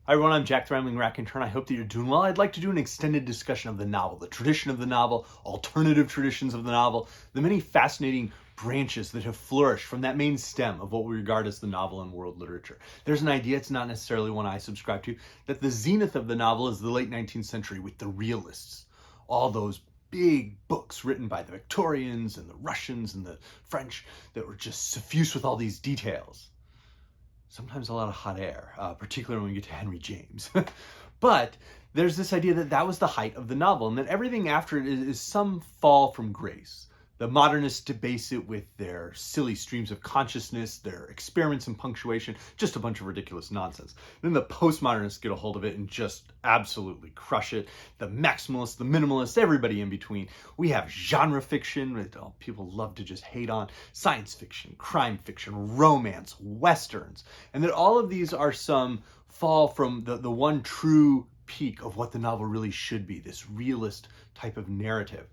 Hi everyone, I'm Jack the Rambling Raconteur, and I hope that you're doing well. I'd like to do an extended discussion of the novel, the tradition of the novel, alternative traditions of the novel, the many fascinating branches that have flourished from that main stem of what we regard as the novel in world literature. There's an idea, it's not necessarily one I subscribe to, that the zenith of the novel is the late 19th century with the realists. All those big books written by the Victorians and the Russians and the French that were just suffused with all these details. Sometimes a lot of hot air, particularly when we get to Henry James. But there's this idea that that was the height of the novel and that everything after it is some fall from grace. The modernists debase it with their silly streams of consciousness, their experiments in punctuation, just a bunch of ridiculous nonsense. Then the postmodernists get a hold of it and just absolutely crush it. The maximalists, the minimalists, everybody in between. We have genre fiction that people love to just hate on, science fiction, crime fiction, romance, westerns, and that all of these are some fall from the one true peak of what the novel really should be, this realist type of narrative.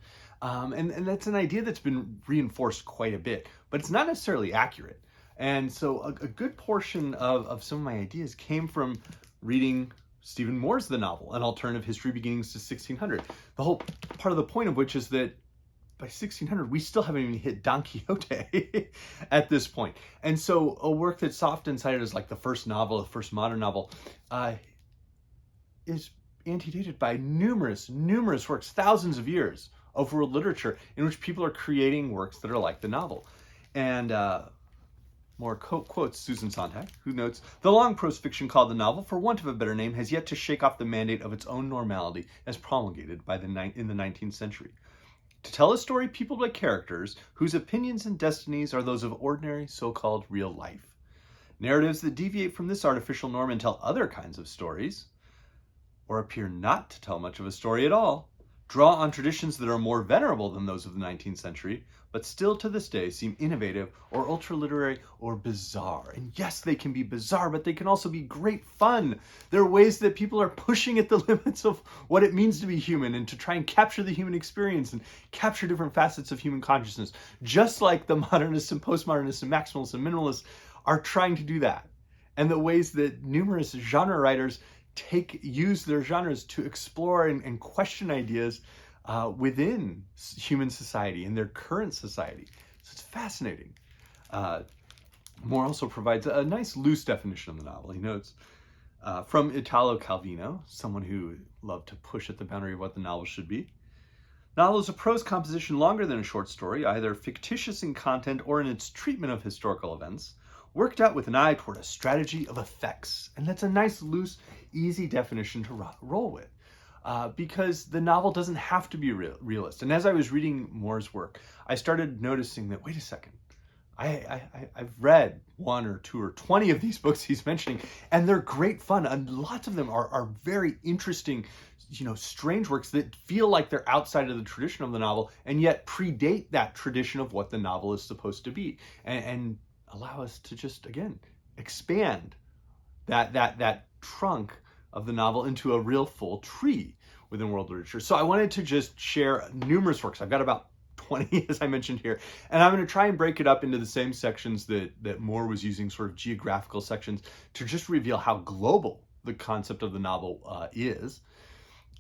And that's an idea that's been reinforced quite a bit, but it's not necessarily accurate. And so a good portion of some of my ideas came from reading Stephen Moore's The Novel, An Alternative History, Beginnings to 1600. The whole part of the point of which is that by 1600, we still haven't even hit Don Quixote at this point. And so a work that's often cited as like the first novel, the first modern novel, is antedated by numerous works, thousands of years of world literature in which people are creating works that are like the novel. And more quotes Susan Sontag, who notes, "The long prose fiction called the novel, for want of a better name, has yet to shake off the mandate of its own normality as promulgated by in the 19th century. To tell a story peopled by characters whose opinions and destinies are those of ordinary, so-called real life. Narratives that deviate from this artificial norm and tell other kinds of stories, or appear not to tell much of a story at all, draw on traditions that are more venerable than those of the 19th century, but still to this day seem innovative or ultra-literary or bizarre." And yes, they can be bizarre, but they can also be great fun. There are ways that people are pushing at the limits of what it means to be human and to try and capture the human experience and capture different facets of human consciousness, just like the modernists and postmodernists and maximalists and minimalists are trying to do that. And the ways that numerous genre writers use their genres to explore and question ideas within human society, in their current society. So it's fascinating. Moore also provides a nice loose definition of the novel. He notes, from Italo Calvino, someone who loved to push at the boundary of what the novel should be, "Novel is a prose composition longer than a short story, either fictitious in content or in its treatment of historical events, worked out with an eye toward a strategy of effects." And that's a nice, loose, easy definition to roll with, because the novel doesn't have to be realist. And as I was reading Moore's work, I started noticing that, wait a second, I've read 1 or 2 or 20 of these books he's mentioning, and they're great fun. And lots of them are very interesting, strange works that feel like they're outside of the tradition of the novel, and yet predate that tradition of what the novel is supposed to be, and allow us to just, again, expand that trunk of the novel into a real full tree within world literature. So I wanted to just share numerous works. I've got about 20, as I mentioned here, and I'm going to try and break it up into the same sections that Moore was using, sort of geographical sections, to just reveal how global the concept of the novel is,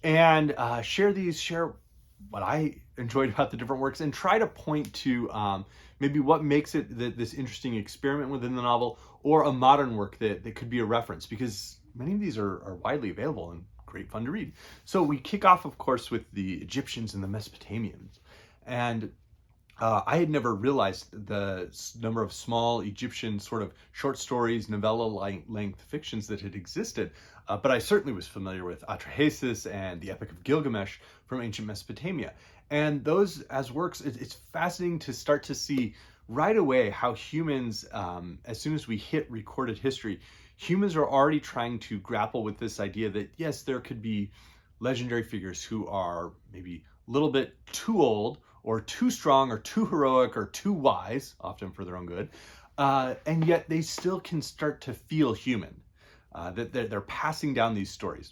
and share what I enjoyed about the different works, and try to point to maybe what makes it this interesting experiment within the novel, or a modern work that could be a reference, because many of these are widely available and great fun to read. So we kick off, of course, with the Egyptians and the Mesopotamians. And I had never realized the number of small Egyptian sort of short stories, novella-length fictions that had existed, but I certainly was familiar with Atrahasis and the Epic of Gilgamesh from ancient Mesopotamia. And those as works, it's fascinating to start to see right away how humans, as soon as we hit recorded history, humans are already trying to grapple with this idea that, yes, there could be legendary figures who are maybe a little bit too old, or too strong, or too heroic, or too wise, often for their own good, and yet they still can start to feel human, that they're passing down these stories.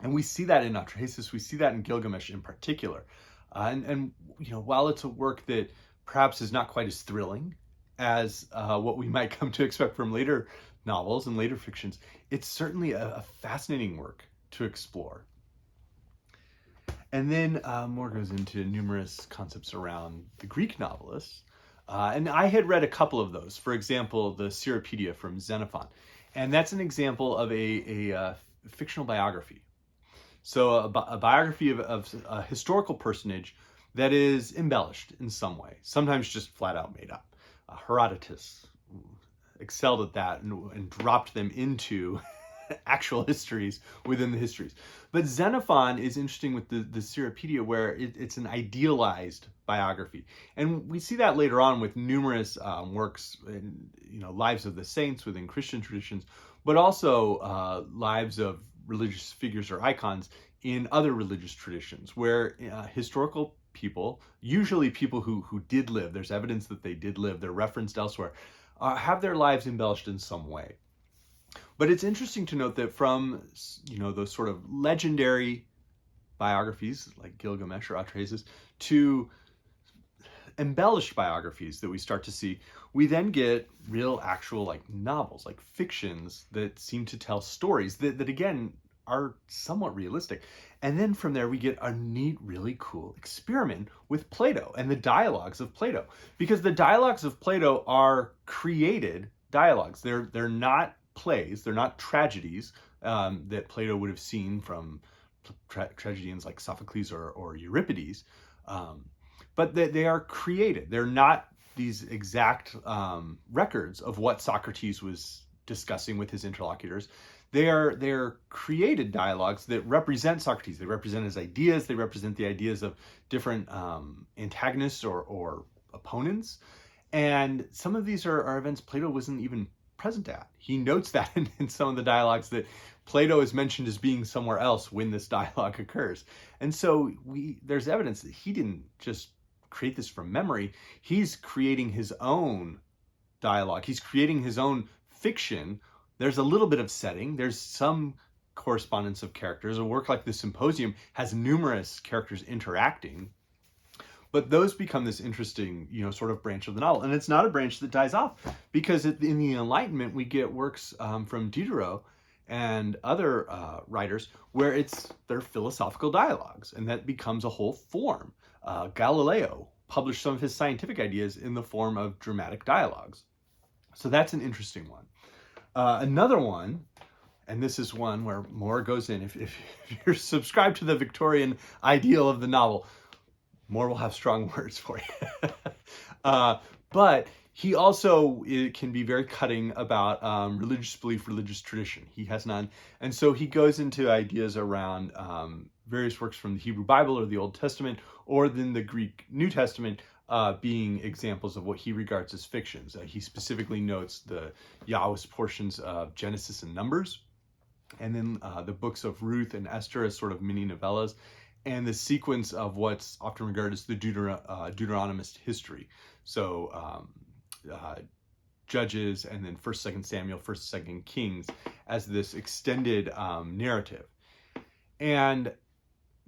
And we see that in Atrahasis, we see that in Gilgamesh in particular. And while it's a work that perhaps is not quite as thrilling as what we might come to expect from later novels and later fictions, it's certainly a fascinating work to explore. And then Moore goes into numerous concepts around the Greek novelists. And I had read a couple of those. For example, the Cyropedia from Xenophon. And that's an example of a fictional biography. So a biography of a historical personage that is embellished in some way, sometimes just flat out made up. Herodotus excelled at that and dropped them into actual histories within the histories. But Xenophon is interesting with the Cyropedia, where it's an idealized biography. And we see that later on with numerous works, in, lives of the saints within Christian traditions, but also lives of religious figures or icons in other religious traditions, where historical people, usually people who did live, there's evidence that they did live, they're referenced elsewhere, have their lives embellished in some way. But it's interesting to note that from, those sort of legendary biographies like Gilgamesh or Atrahasis to embellished biographies that we start to see, we then get real actual like novels, like fictions that seem to tell stories that again are somewhat realistic. And then from there we get a neat, really cool experiment with Plato and the dialogues of Plato, because the dialogues of Plato are created dialogues. They're not plays, they're not tragedies that Plato would have seen from tragedians like Sophocles or Euripides, but they are created. They're not these exact records of what Socrates was discussing with his interlocutors. They're created dialogues that represent Socrates. They represent his ideas. They represent the ideas of different antagonists or opponents. And some of these are events Plato wasn't even present at. He notes that in some of the dialogues that Plato is mentioned as being somewhere else when this dialogue occurs. And so there's evidence that he didn't just create this from memory. He's creating his own dialogue. He's creating his own fiction. There's a little bit of setting. There's some correspondence of characters. A work like the Symposium has numerous characters interacting. But those become this interesting, sort of branch of the novel. And it's not a branch that dies off, because in the Enlightenment, we get works from Diderot and other writers where they're philosophical dialogues, and that becomes a whole form. Galileo published some of his scientific ideas in the form of dramatic dialogues. So that's an interesting one. Another one, and this is one where Moore goes in. If you're subscribed to the Victorian ideal of the novel, Moore will have strong words for you. But he also can be very cutting about religious belief, religious tradition. He has none. And so he goes into ideas around various works from the Hebrew Bible or the Old Testament, or then the Greek New Testament, being examples of what he regards as fictions. He specifically notes the Yahwist portions of Genesis and Numbers, and then the books of Ruth and Esther as sort of mini novellas, and the sequence of what's often regarded as the Deuteronomist history. So Judges, and then 1st, 2nd Samuel, 1st, 2nd Kings, as this extended narrative. And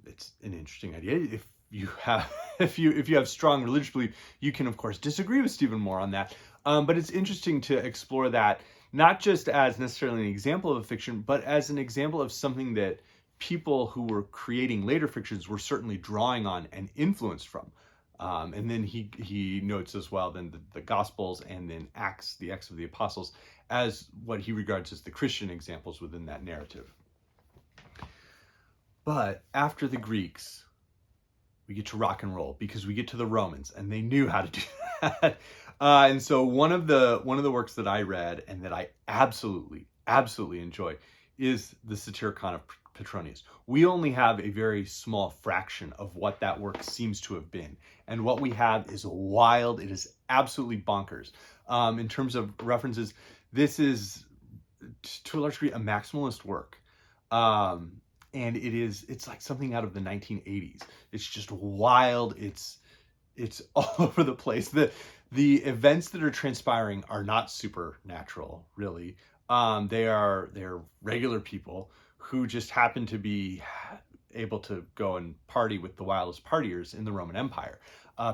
it's an interesting idea. If you have strong religious belief, you can of course disagree with Stephen Moore on that. But it's interesting to explore that, not just as necessarily an example of a fiction, but as an example of something that people who were creating later fictions were certainly drawing on and influenced from. And then he notes as well then the Gospels and then Acts, the Acts of the Apostles, as what he regards as the Christian examples within that narrative. But after the Greeks, we get to rock and roll, because we get to the Romans, and they knew how to do that. And so one of the works that I read and that I absolutely enjoy is the Satyricon of Petronius. We only have a very small fraction of what that work seems to have been. And what we have is wild. It is absolutely bonkers. In terms of references, this is, to a large degree, a maximalist work. And it's like something out of the 1980s. It's just wild. It's all over the place. The events that are transpiring are not supernatural, really. They're regular people who just happen to be able to go and party with the wildest partiers in the Roman Empire.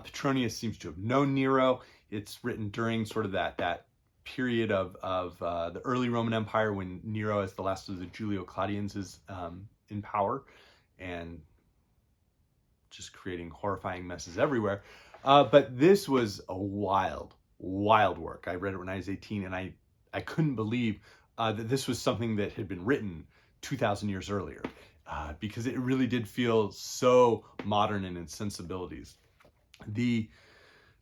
Petronius seems to have known Nero. It's written during sort of that period of the early Roman Empire, when Nero, as the last of the Julio-Claudians, is in power and just creating horrifying messes everywhere. But this was a wild work. I read it when I was 18, and I couldn't believe that this was something that had been written 2,000 years earlier, because it really did feel so modern in its sensibilities. The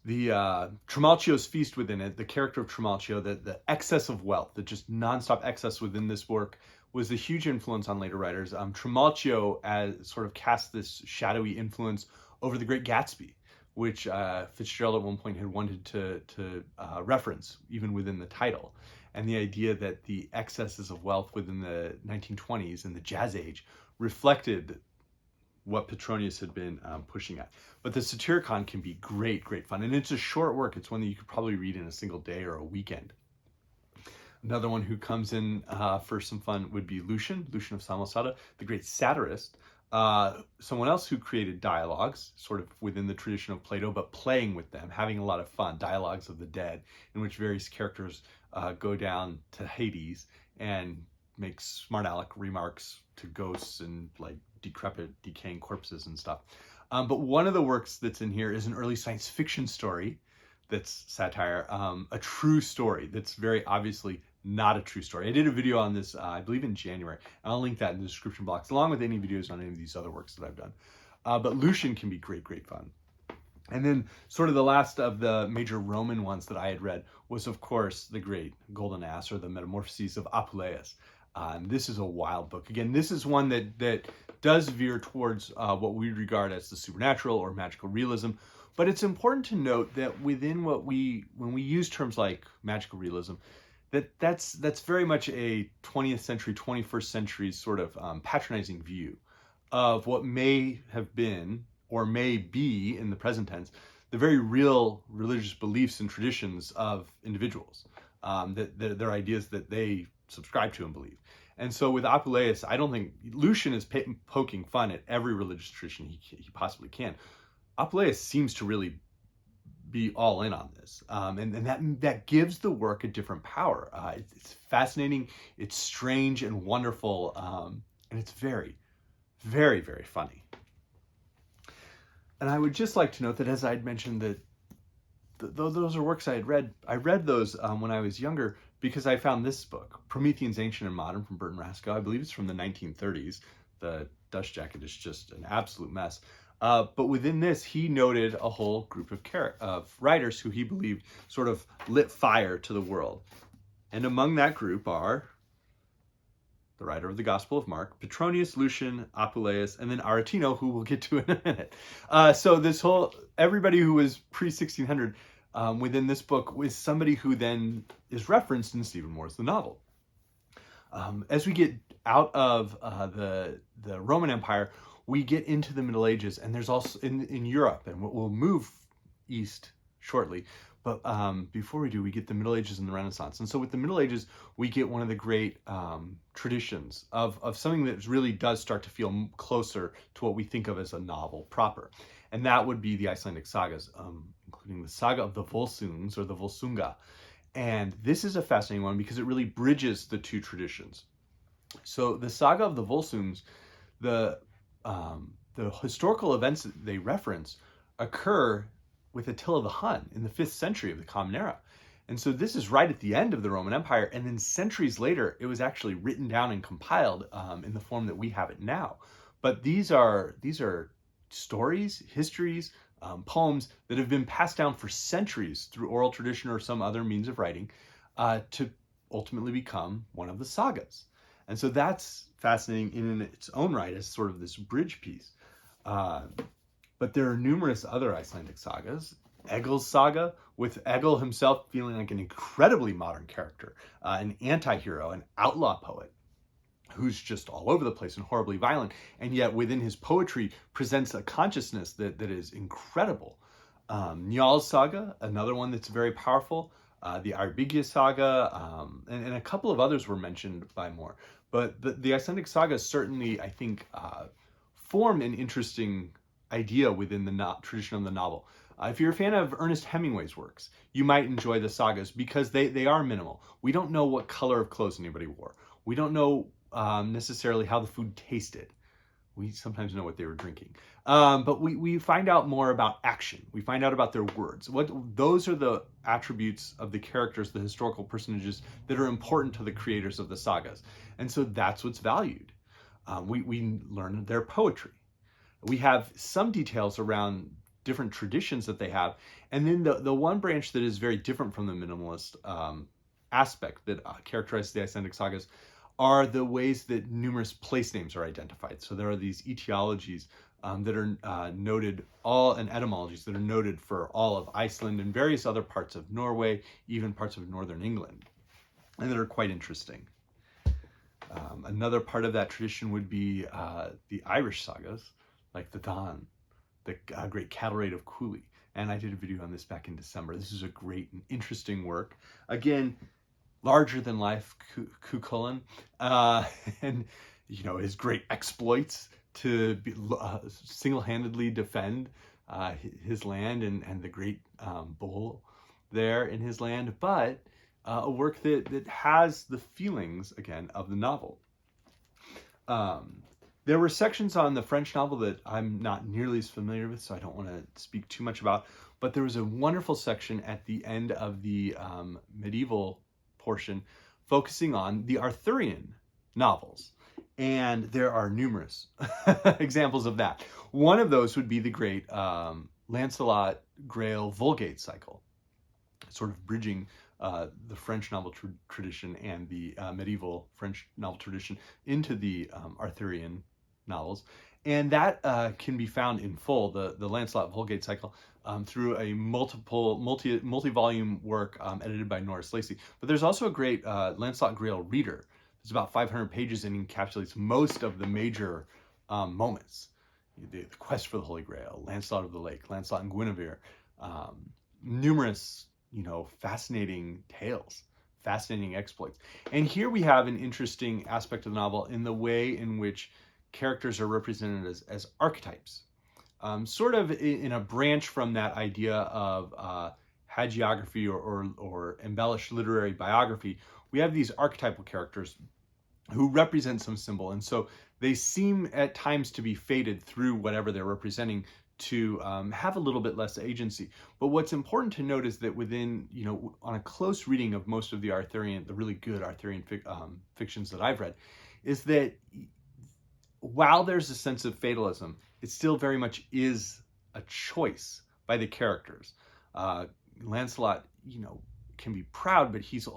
Trimalchio's feast within it, the character of Trimalchio, the excess of wealth, the just nonstop excess within this work, was a huge influence on later writers. Trimalchio as sort of cast this shadowy influence over The Great Gatsby, which Fitzgerald at one point had wanted to reference even within the title. And the idea that the excesses of wealth within the 1920s and the Jazz Age reflected what Petronius had been pushing at. But the Satyricon can be great fun. And it's a short work. It's one that you could probably read in a single day or a weekend. Another one who comes in for some fun would be Lucian of Samosata, the great satirist. Someone else who created dialogues, sort of within the tradition of Plato, but playing with them, having a lot of fun, dialogues of the dead, in which various characters go down to Hades and make smart aleck remarks to ghosts and like decrepit, decaying corpses and stuff. But one of the works that's in here is an early science fiction story that's satire, a true story that's very obviously not a true story. I did a video on this, I believe in January. I'll link that in the description box, along with any videos on any of these other works that I've done. But Lucian can be great fun. And then sort of the last of the major Roman ones that I had read was, of course, the great Golden Ass, or the Metamorphoses of Apuleius. This is a wild book. Again, this is one that does veer towards what we regard as the supernatural or magical realism. But it's important to note that within when we use terms like magical realism, that's very much a 20th century, 21st century sort of patronizing view of what may have been, or may be in the present tense, the very real religious beliefs and traditions of individuals, that their ideas that they subscribe to and believe. And so with Apuleius, I don't think Lucian is poking fun at every religious tradition he possibly can. Apuleius seems to really be all in on this, and that gives the work a different power. It's fascinating, it's strange and wonderful, and it's very funny. And I would just like to note that, as I'd mentioned, that those are works I had read. I read those when I was younger, because I found this book, Prometheans, Ancient and Modern, from Burton Roscoe. I believe it's from the 1930s. The dust jacket is just an absolute mess. But within this, he noted a whole group of writers who he believed sort of lit fire to the world. And among that group are the writer of the Gospel of Mark, Petronius, Lucian, Apuleius, and then Aretino, who we'll get to in a minute. So this whole, everybody who was pre-1600 within this book was somebody who then is referenced in Stephen Moore's The Novel. As we get out of the Roman Empire, we get into the Middle Ages, and there's also in Europe, and we'll move east shortly. But before we do, we get the Middle Ages and the Renaissance. And so with the Middle Ages, we get one of the great traditions of something that really does start to feel closer to what we think of as a novel proper. And that would be the Icelandic sagas, including the Saga of the Volsungs, or the Volsunga. And this is a fascinating one because it really bridges the two traditions. So the Saga of the Volsungs, the historical events that they reference occur with Attila the Hun in the 5th century of the Common Era. And so this is right at the end of the Roman Empire, and then centuries later, it was actually written down and compiled in the form that we have it now. But these are stories, histories, poems that have been passed down for centuries through oral tradition or some other means of writing to ultimately become one of the sagas. And so that's fascinating in its own right as sort of this bridge piece. But there are numerous other Icelandic sagas. Egil's saga, with Egil himself feeling like an incredibly modern character, an anti-hero, an outlaw poet who's just all over the place and horribly violent, and yet within his poetry presents a consciousness that is incredible. Njál's saga, another one that's very powerful. The Eyrbyggja saga, and a couple of others were mentioned by Moore. But the Icelandic sagas certainly, I think, form an interesting idea within the tradition of the novel. If you're a fan of Ernest Hemingway's works, you might enjoy the sagas because they are minimal. We don't know what color of clothes anybody wore. We don't know necessarily how the food tasted. We sometimes know what they were drinking. But we find out more about action. We find out about their words. Those are the attributes of the characters, the historical personages that are important to the creators of the sagas. And so that's what's valued. We learn their poetry. We have some details around different traditions that they have. And then the one branch that is very different from the minimalist aspect that characterizes the Icelandic sagas are the ways that numerous place names are identified. So there are these etiologies that are noted, and etymologies that are noted for all of Iceland and various other parts of Norway, even parts of northern England, and that are quite interesting. Another part of that tradition would be the Irish sagas, like the Don, the Great Cattle Raid of Cooley. And I did a video on this back in December. This is a great and interesting work. Again, larger than life Cuchulainn, and his great exploits to single-handedly defend his land and the great bull there in his land, but a work that has the feelings, again, of the novel. There were sections on the French novel that I'm not nearly as familiar with, so I don't want to speak too much about, but there was a wonderful section at the end of the medieval portion focusing on the Arthurian novels. And there are numerous examples of that. One of those would be the great Lancelot Grail Vulgate cycle, sort of bridging the French novel tradition and the medieval French novel tradition into the Arthurian novels. And that can be found in full, the Lancelot Vulgate cycle, through a multi-volume work edited by Norris Lacey. But there's also a great Lancelot Grail reader. It's about 500 pages and encapsulates most of the major moments. The quest for the Holy Grail, Lancelot of the Lake, Lancelot and Guinevere, numerous, fascinating tales, fascinating exploits. And here we have an interesting aspect of the novel in the way in which characters are represented as archetypes. Sort of in a branch from that idea of hagiography or embellished literary biography, we have these archetypal characters who represent some symbol. And so they seem at times to be fated through whatever they're representing to have a little bit less agency. But what's important to note is that within, on a close reading of most of the really good Arthurian fictions that I've read, is that while there's a sense of fatalism, it still very much is a choice by the characters. Lancelot, can be proud, but he's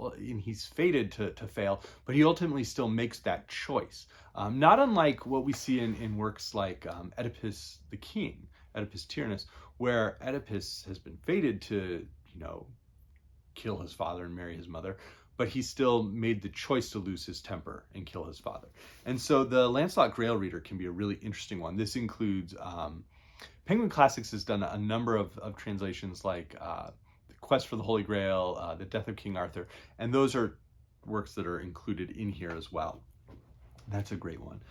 fated to fail, but he ultimately still makes that choice. Not unlike what we see in works like Oedipus the King, Oedipus Tyrannus, where Oedipus has been fated to, kill his father and marry his mother, but he still made the choice to lose his temper and kill his father. And so the Lancelot Grail reader can be a really interesting one. This includes, Penguin Classics has done a number of translations like The Quest for the Holy Grail, The Death of King Arthur, and those are works that are included in here as well. That's a great one.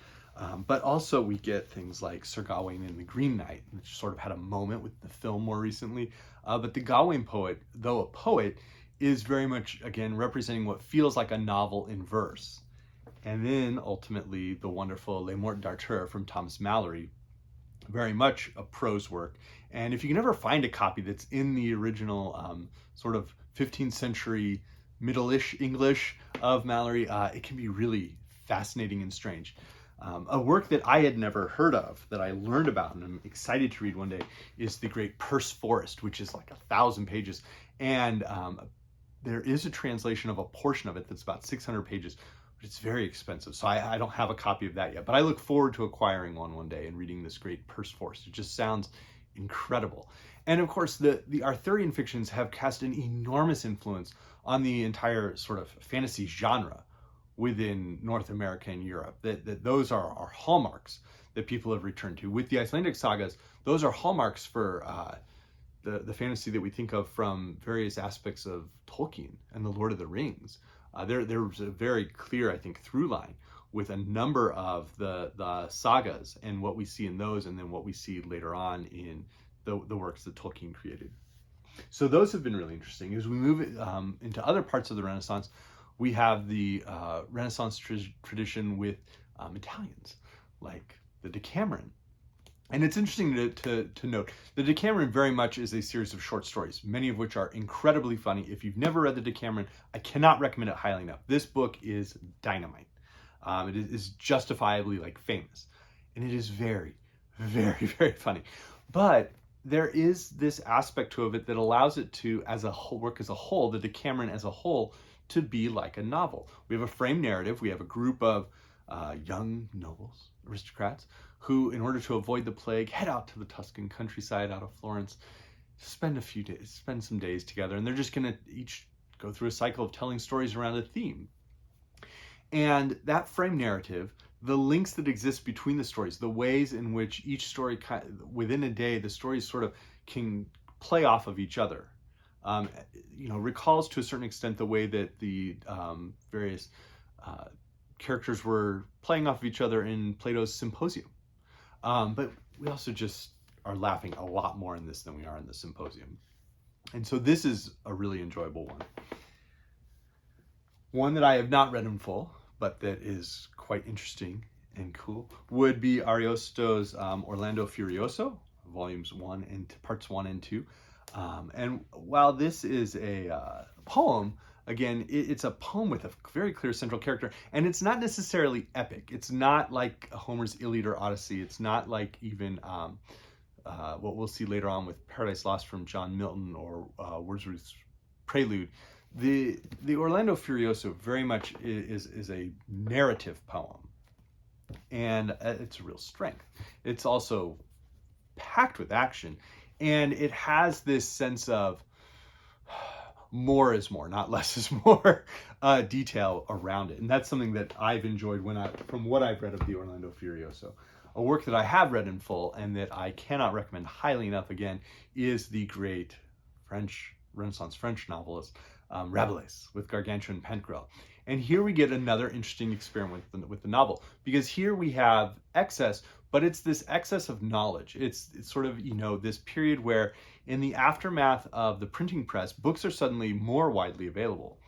But also we get things like Sir Gawain and the Green Knight, which sort of had a moment with the film more recently. But the Gawain poet, though a poet, is very much, again, representing what feels like a novel in verse. And then, ultimately, the wonderful Les Morts d'Arthur from Thomas Malory, very much a prose work. And if you can ever find a copy that's in the original sort of 15th century Middle-ish English of Malory, it can be really fascinating and strange. A work that I had never heard of, that I learned about and I'm excited to read one day, is The Great Perse Forest, which is like 1,000 pages. And there is a translation of a portion of it that's about 600 pages, but it's very expensive. So I don't have a copy of that yet, but I look forward to acquiring one day and reading this Great Perse Forest. It just sounds incredible. And of course, the Arthurian fictions have cast an enormous influence on the entire sort of fantasy genre within North America and Europe. That those are hallmarks that people have returned to. With the Icelandic sagas, those are hallmarks for the fantasy that we think of from various aspects of Tolkien and the Lord of the Rings. There was a very clear, I think, through line with a number of the sagas and what we see in those, and then what we see later on in the works that Tolkien created. So those have been really interesting. As we move into other parts of the Renaissance, we have the Renaissance tradition with Italians, like the Decameron. And it's interesting to note, the Decameron very much is a series of short stories, many of which are incredibly funny. If you've never read the Decameron, I cannot recommend it highly enough. This book is dynamite. It is justifiably like famous. And it is very, very, very funny. But there is this aspect to it that allows it to, as a whole, work as a whole, the Decameron as a whole, to be like a novel. We have a framed narrative. We have a group of young nobles, aristocrats, who, in order to avoid the plague, head out to the Tuscan countryside out of Florence, spend some days together, and they're just going to each go through a cycle of telling stories around a theme. And that frame narrative, the links that exist between the stories, the ways in which each story, within a day, the stories sort of can play off of each other, recalls to a certain extent the way that the various characters were playing off of each other in Plato's Symposium. But we also just are laughing a lot more in this than we are in the Symposium. And so this is a really enjoyable one. One that I have not read in full, but that is quite interesting and cool, would be Ariosto's Orlando Furioso, volumes 1 and parts 1 and 2. And while this is a poem, again, it's a poem with a very clear central character, and it's not necessarily epic. It's not like Homer's Iliad or Odyssey. It's not like even what we'll see later on with Paradise Lost from John Milton or Wordsworth's Prelude. The Orlando Furioso very much is a narrative poem, and it's a real strength. It's also packed with action, and it has this sense of more is more, not less is more detail around it. And that's something that I've enjoyed from what I've read of the Orlando Furioso. A work that I have read in full and that I cannot recommend highly enough, again, is the great Renaissance French novelist Rabelais with Gargantua and Pantagruel. And here we get another interesting experiment with the novel, because here we have excess, but it's this excess of knowledge. It's sort of, this period where in the aftermath of the printing press, books are suddenly more widely available,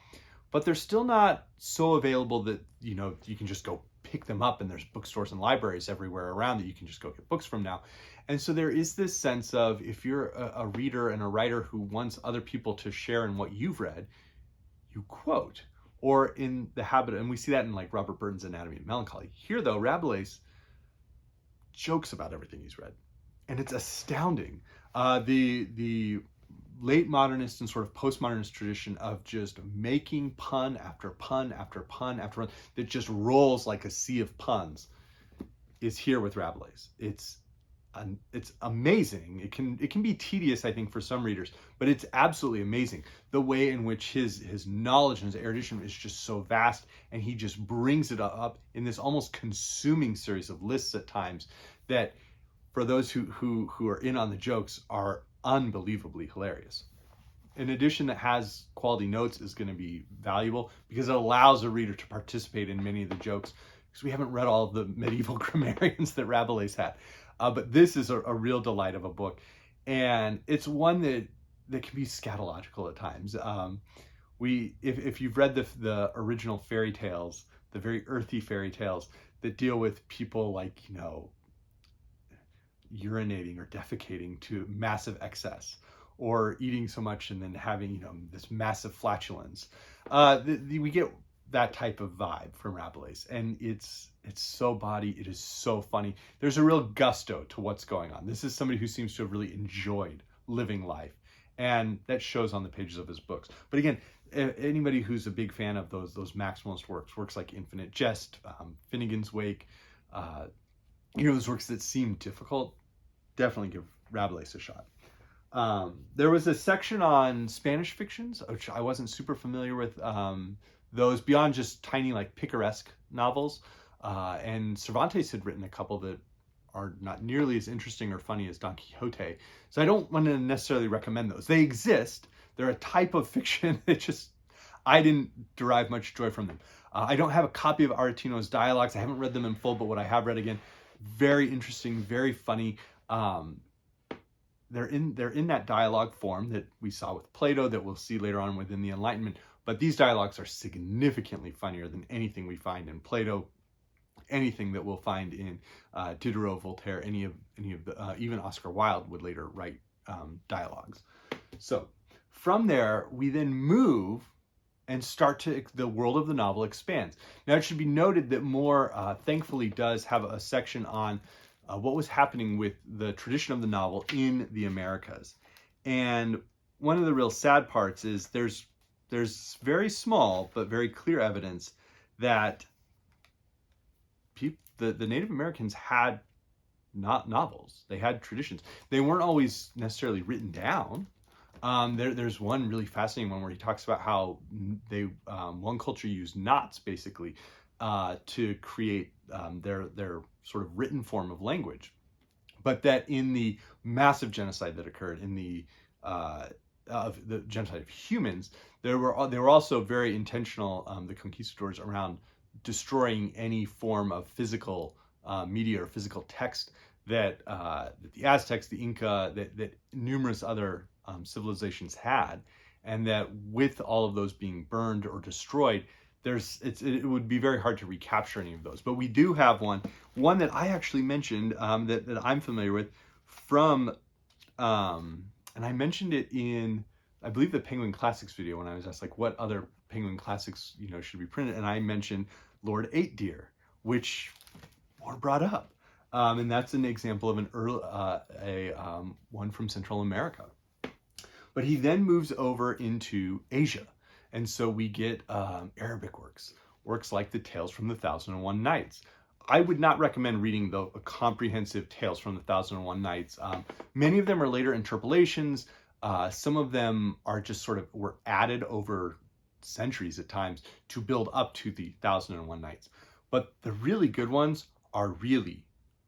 but they're still not so available that, you can just go pick them up, and there's bookstores and libraries everywhere around that you can just go get books from now. And so there is this sense of, if you're a reader and a writer who wants other people to share in what you've read, you quote, or in the habit, and we see that in like Robert Burton's Anatomy of Melancholy. Here though, Rabelais jokes about everything he's read, and it's astounding. The late modernist and sort of postmodernist tradition of just making pun after pun after pun after pun that just rolls like a sea of puns is here with Rabelais. It's amazing. It can be tedious, I think, for some readers, but it's absolutely amazing the way in which his knowledge and his erudition is just so vast, and he just brings it up in this almost consuming series of lists at times that, for those who are in on the jokes, are unbelievably hilarious. An edition that has quality notes is going to be valuable because it allows a reader to participate in many of the jokes, because we haven't read all of the medieval grammarians that Rabelais had. But this is a real delight of a book, and it's one that can be scatological at times. If you've read the original fairy tales, the very earthy fairy tales that deal with people like, urinating or defecating to massive excess, or eating so much and then having, this massive flatulence, we get that type of vibe from Rabelais, and it's so bawdy, it is so funny. There's a real gusto to what's going on. This is somebody who seems to have really enjoyed living life, and that shows on the pages of his books. But again, anybody who's a big fan of those maximalist works like Infinite Jest, Finnegan's Wake, those works that seem difficult, definitely give Rabelais a shot. There was a section on Spanish fictions, which I wasn't super familiar with, those beyond just tiny, like, picaresque novels. And Cervantes had written a couple that are not nearly as interesting or funny as Don Quixote. So I don't want to necessarily recommend those. They exist. They're a type of fiction that I didn't derive much joy from them. I don't have a copy of Aretino's dialogues. I haven't read them in full, but what I have read, again, very interesting, very funny. they're in that dialogue form that we saw with Plato, that we'll see later on within the Enlightenment. But these dialogues are significantly funnier than anything we find in Plato, anything that we'll find in Diderot, Voltaire, any of the even Oscar Wilde would later write dialogues. So from there, we then move and start to, the world of the novel expands. Now, it should be noted that Moore, thankfully, does have a section on what was happening with the tradition of the novel in the Americas. And one of the real sad parts is there's very small but very clear evidence that the Native Americans had not novels. They had traditions. They weren't always necessarily written down. There's one really fascinating one where he talks about how they one culture used knots basically to create their sort of written form of language, but that in the massive genocide that occurred in the genocide of humans, they were also very intentional, the conquistadors, around destroying any form of physical media or physical text that the Aztecs, the Inca, that numerous other civilizations had, and that with all of those being burned or destroyed, it would be very hard to recapture any of those. But we do have one that I actually mentioned that I'm familiar with from, and I mentioned it in, I believe, the Penguin Classics video when I was asked like what other Penguin Classics should be printed, and I mentioned Lord Eight Deer, which Moore brought up, and that's an example of an early one from Central America. But he then moves over into Asia. And so we get Arabic works like the Tales from the Thousand and One Nights. I would not recommend reading the comprehensive Tales from the Thousand and One Nights. Many of them are later interpolations. Some of them are just sort of were added over centuries at times to build up to the Thousand and One Nights. But the really good ones are really,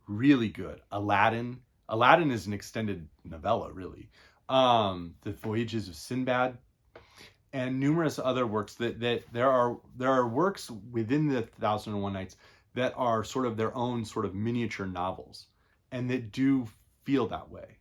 really good. Aladdin is an extended novella, really. The Voyages of Sinbad, and numerous other works that there are works within the Thousand and One Nights that are sort of their own sort of miniature novels, and that do feel that way.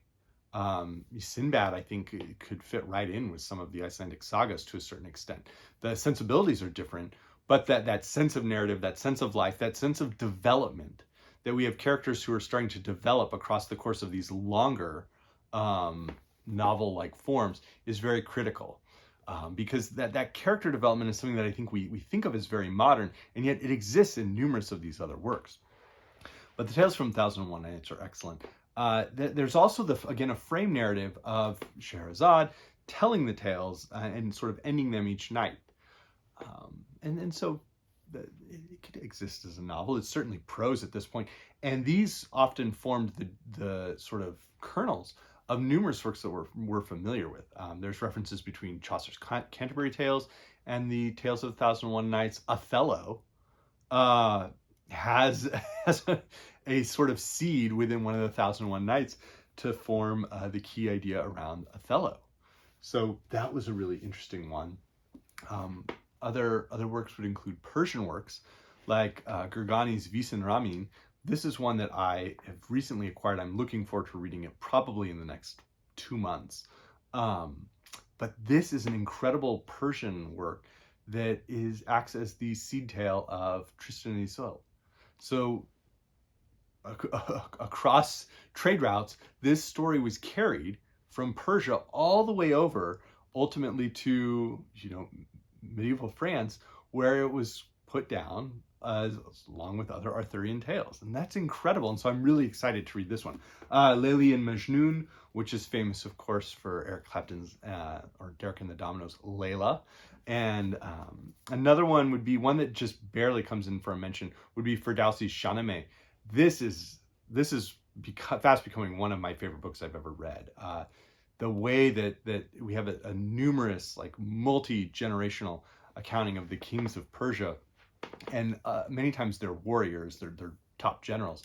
Sinbad, I think, could fit right in with some of the Icelandic sagas to a certain extent. The sensibilities are different, but that sense of narrative, that sense of life, that sense of development, that we have characters who are starting to develop across the course of these longer novel-like forms, is very critical. Because that character development is something that I think we think of as very modern, and yet it exists in numerous of these other works. But the Tales from Thousand and One Nights are excellent. There's also, again, a frame narrative of Scheherazade telling the tales and sort of ending them each night. And so it could exist as a novel. It's certainly prose at this point. And these often formed the sort of kernels of numerous works that we're familiar with. There's references between Chaucer's Canterbury Tales and the Tales of the Thousand and One Nights. Othello has a sort of seed within one of the Thousand and One Nights to form the key idea around Othello. So that was a really interesting one. Other works would include Persian works like Gurgani's Visan Ramin. This is one that I have recently acquired. I'm looking forward to reading it probably in the next 2 months. But this is an incredible Persian work that acts as the seed tale of Tristan and Isolde. So across trade routes, this story was carried from Persia all the way over, ultimately to medieval France, where it was put down along with other Arthurian tales. And that's incredible. And so I'm really excited to read this one. Layli and Majnun, which is famous, of course, for Eric Clapton's, or Derek and the Dominoes' Layla. And another one would be one that just barely comes in for a mention, would be Ferdowsi's Shahnameh. This is fast becoming one of my favorite books I've ever read. The way that we have a numerous, like, multi-generational accounting of the kings of Persia, and many times they're warriors, they're top generals,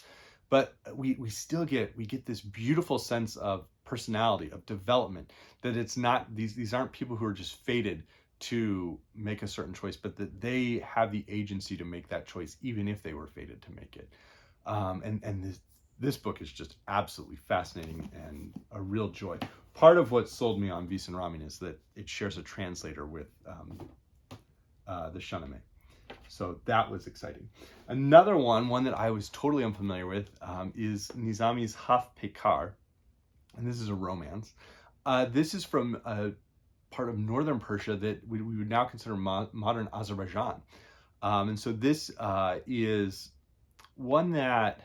but we get this beautiful sense of personality, of development, that it's not, these aren't people who are just fated to make a certain choice, but that they have the agency to make that choice even if they were fated to make it. And this book is just absolutely fascinating and a real joy. Part of what sold me on Vis and Ramin is that it shares a translator with the Shahnameh. So that was exciting. Another one that I was totally unfamiliar with is Nizami's Haf Pekar, and this is a romance. This is from a part of northern Persia that we would now consider modern Azerbaijan. And so this is one that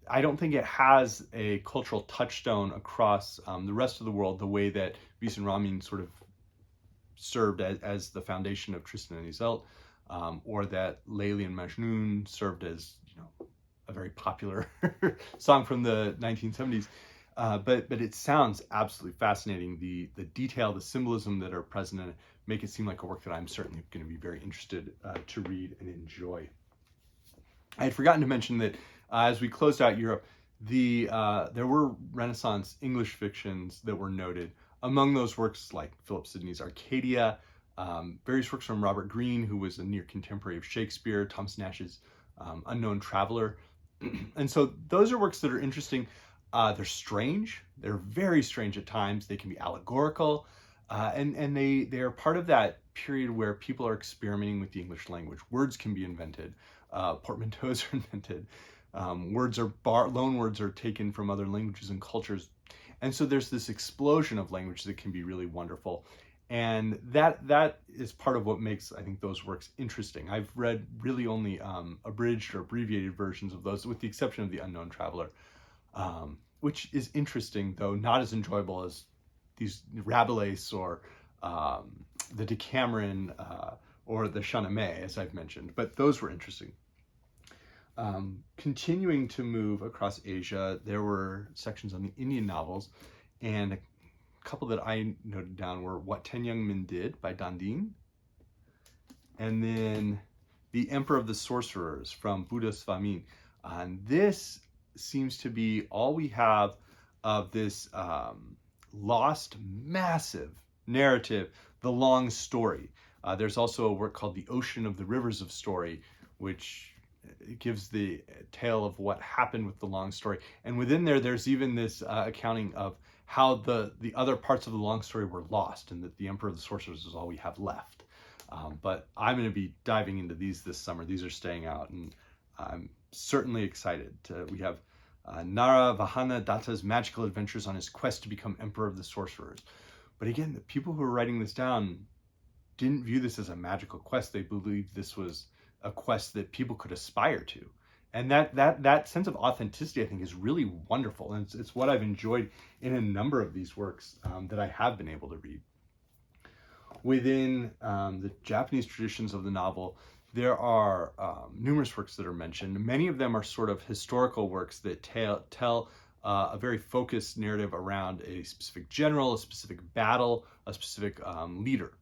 I don't think it has a cultural touchstone across the rest of the world the way that Vis and Ramin sort of served as the foundation of Tristan and Isolde, or that Layli and Majnun served as, you know, a very popular song from the 1970s. But it sounds absolutely fascinating. The detail, the symbolism that are present in it make it seem like a work that I'm certainly going to be very interested to read and enjoy. I had forgotten to mention that as we closed out Europe, there were Renaissance English fictions that were noted. Among those works like Philip Sidney's Arcadia, various works from Robert Greene, who was a near contemporary of Shakespeare, Thomas Nash's Unknown Traveler. And so those are works that are interesting. They're strange. They're very strange at times. They can be allegorical. And they are part of that period where people are experimenting with the English language. Words can be invented. Portmanteaus are invented. Loan words are taken from other languages and cultures. And so there's this explosion of language that can be really wonderful. And that is part of what makes, I think, those works interesting. I've read really only abridged or abbreviated versions of those, with the exception of The Unknown Traveler, which is interesting, though not as enjoyable as these Rabelais or the Decameron or the Shahnameh, as I've mentioned. But those were interesting. Continuing to move across Asia, there were sections on the Indian novels, and a couple that I noted down were What 10 Young Men Did by Dandin, and then The Emperor of the Sorcerers from Buddha Svamin. And this seems to be all we have of this lost, massive narrative, The Long Story. There's also a work called The Ocean of the Rivers of Story, which gives the tale of what happened with the long story. And within there's even this accounting of how the other parts of the long story were lost, and that the Emperor of the Sorcerers is all we have left. But I'm going to be diving into these this summer. These are staying out, and I'm certainly excited. We have Nara Vahana Datta's magical adventures on his quest to become Emperor of the Sorcerers. But again, the people who are writing this down didn't view this as a magical quest. They believed this was a quest that people could aspire to. And that sense of authenticity, I think, is really wonderful. And it's what I've enjoyed in a number of these works that I have been able to read. Within the Japanese traditions of the novel, there are numerous works that are mentioned. Many of them are sort of historical works that tell a very focused narrative around a specific general, a specific battle, a specific leader.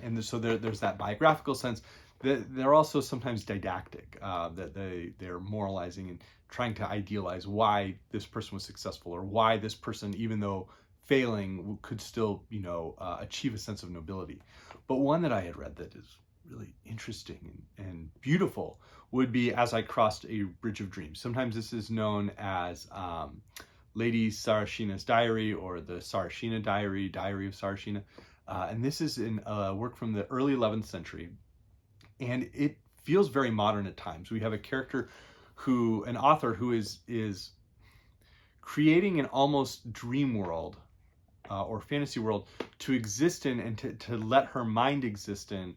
And so there's that biographical sense. They're also sometimes didactic, that they're moralizing and trying to idealize why this person was successful, or why this person, even though failing, could still, achieve a sense of nobility. But one that I had read that is really interesting and beautiful would be As I Crossed a Bridge of Dreams. Sometimes this is known as Lady Sarashina's Diary, or the Sarashina Diary, Diary of Sarashina. And this is in a work from the early 11th century. And it feels very modern at times. We have a character an author who is creating an almost dream world or fantasy world to exist in, and to let her mind exist in,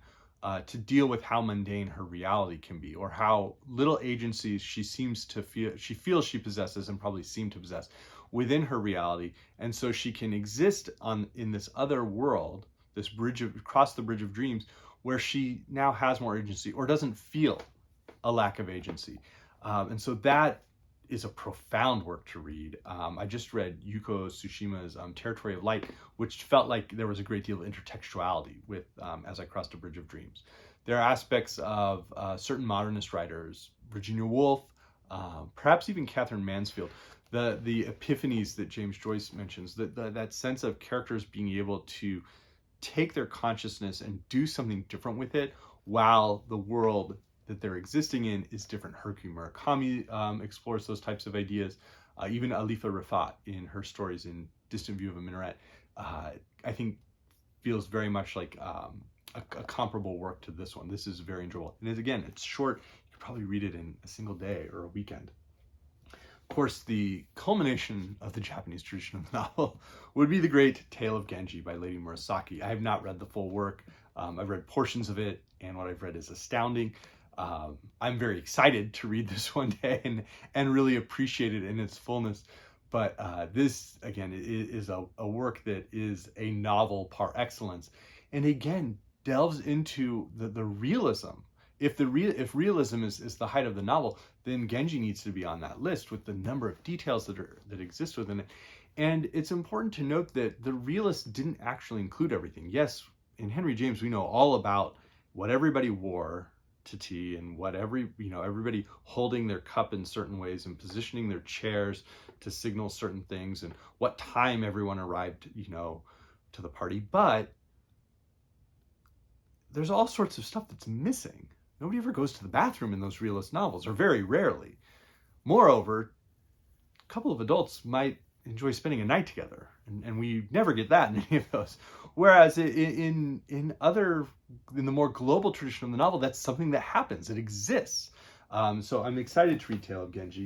to deal with how mundane her reality can be, or how little agency she feels she possesses, and probably seem to possess, within her reality. And so she can exist in this other world, across the bridge of dreams, where she now has more agency, or doesn't feel a lack of agency. And so that is a profound work to read. I just read Yuko Tsushima's Territory of Light, which felt like there was a great deal of intertextuality with As I Crossed a Bridge of Dreams. There are aspects of certain modernist writers, Virginia Woolf, perhaps even Catherine Mansfield, the epiphanies that James Joyce mentions, that sense of characters being able to take their consciousness and do something different with it while the world that they're existing in is different. Haruki Murakami explores those types of ideas. Even Alifa Rifat in her stories in Distant View of a Minaret, I think feels very much like a comparable work to this one. This is very enjoyable. And again, it's short. You could probably read it in a single day or a weekend. Of course, the culmination of the Japanese tradition of the novel would be the great Tale of Genji by Lady Murasaki. I have not read the full work. I've read portions of it, and what I've read is astounding. I'm very excited to read this one day and really appreciate it in its fullness. But this, again, is a work that is a novel par excellence, and again delves into the realism. If realism is the height of the novel, then Genji needs to be on that list with the number of details that exist within it. And it's important to note that the realists didn't actually include everything. Yes, in Henry James we know all about what everybody wore to tea and what everybody holding their cup in certain ways and positioning their chairs to signal certain things and what time everyone arrived, to the party. But there's all sorts of stuff that's missing. Nobody ever goes to the bathroom in those realist novels, or very rarely. Moreover, a couple of adults might enjoy spending a night together, and we never get that in any of those. Whereas in the more global tradition of the novel, that's something that happens. It exists. So I'm excited to read Tale of Genji.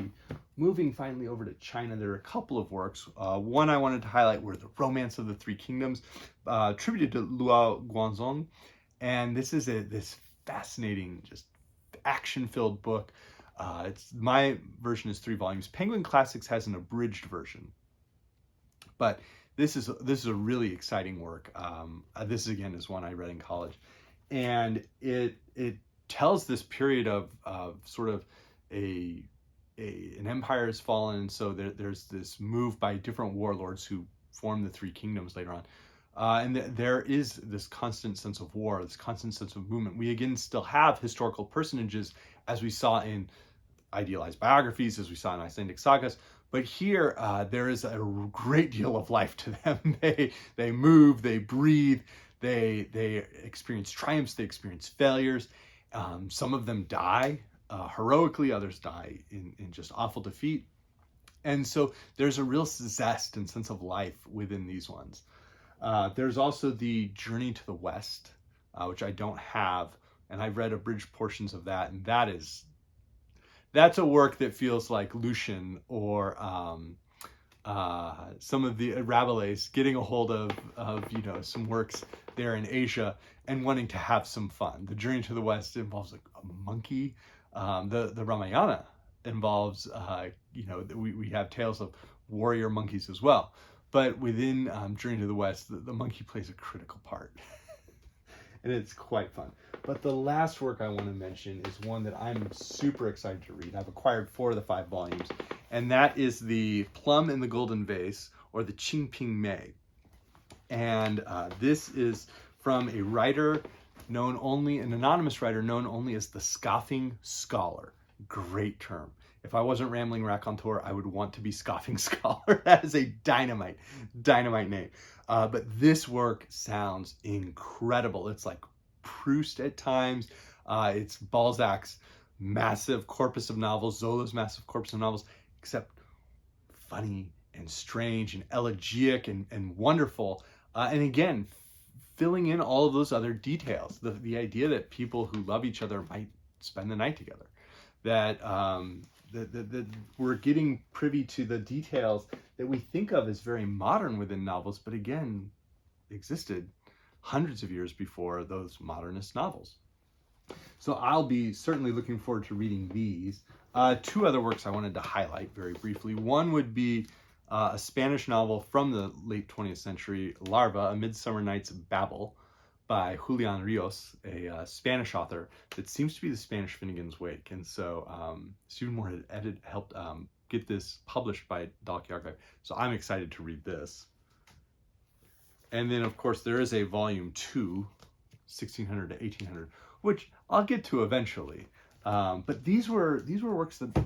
Moving finally over to China, there are a couple of works. One I wanted to highlight were The Romance of the Three Kingdoms, attributed to Luo Guanzong. And this is this fascinating, just action-filled book. My version is 3 volumes. Penguin Classics has an abridged version, but this is a really exciting work. This again is one I read in college, and it tells this period of sort of an empire has fallen. So there's this move by different warlords who form the 3 kingdoms later on. And there is this constant sense of war, this constant sense of movement. We again still have historical personages, as we saw in idealized biographies, as we saw in Icelandic sagas. But here, there is a great deal of life to them. They move, they breathe, they experience triumphs, they experience failures. Some of them die heroically, others die in just awful defeat. And so there's a real zest and sense of life within these ones. There's also the Journey to the West, which I don't have, and I've read abridged portions of that, and that's a work that feels like Lucian or some of the Rabelais getting a hold of some works there in Asia and wanting to have some fun. The Journey to the West involves a monkey. The Ramayana involves we have tales of warrior monkeys as well. But within Journey to the West, the monkey plays a critical part. And it's quite fun. But the last work I want to mention is one that I'm super excited to read. I've acquired 4 of the 5 volumes. And that is The Plum in the Golden Vase, or the Qingping Mei. And this is from a writer an anonymous writer known only as the Scoffing Scholar. Great term. If I wasn't Rambling Raconteur, I would want to be Scoffing Scholar. That is a dynamite name. But this work sounds incredible. It's like Proust at times. It's Balzac's massive corpus of novels, Zola's massive corpus of novels, except funny and strange and elegiac and wonderful. And again, filling in all of those other details. The idea that people who love each other might spend the night together. That we're getting privy to the details that we think of as very modern within novels, but again, existed hundreds of years before those modernist novels. So I'll be certainly looking forward to reading these. 2 other works I wanted to highlight very briefly. One would be a Spanish novel from the late 20th century, Larva, A Midsummer Night's Babel, by Julian Rios, a Spanish author that seems to be the Spanish Finnegan's Wake. And so Stephen Moore had helped get this published by Dalkey Archive. So I'm excited to read this. And then, of course, there is a volume 2, 1600 to 1800, which I'll get to eventually. But these were works that,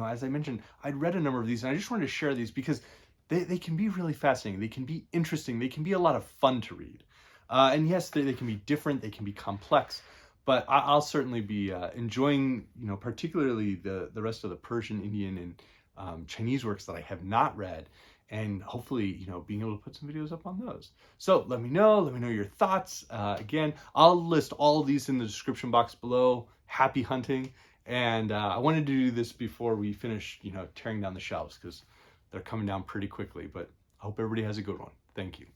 as I mentioned, I'd read a number of these, and I just wanted to share these because they can be really fascinating. They can be interesting. They can be a lot of fun to read. And yes, they can be different, they can be complex, But I'll certainly be enjoying, particularly the rest of the Persian, Indian, and Chinese works that I have not read, and hopefully, being able to put some videos up on those. So let me know your thoughts. Again, I'll list all of these in the description box below. Happy hunting. And I wanted to do this before we finish, tearing down the shelves, because they're coming down pretty quickly. But I hope everybody has a good one. Thank you.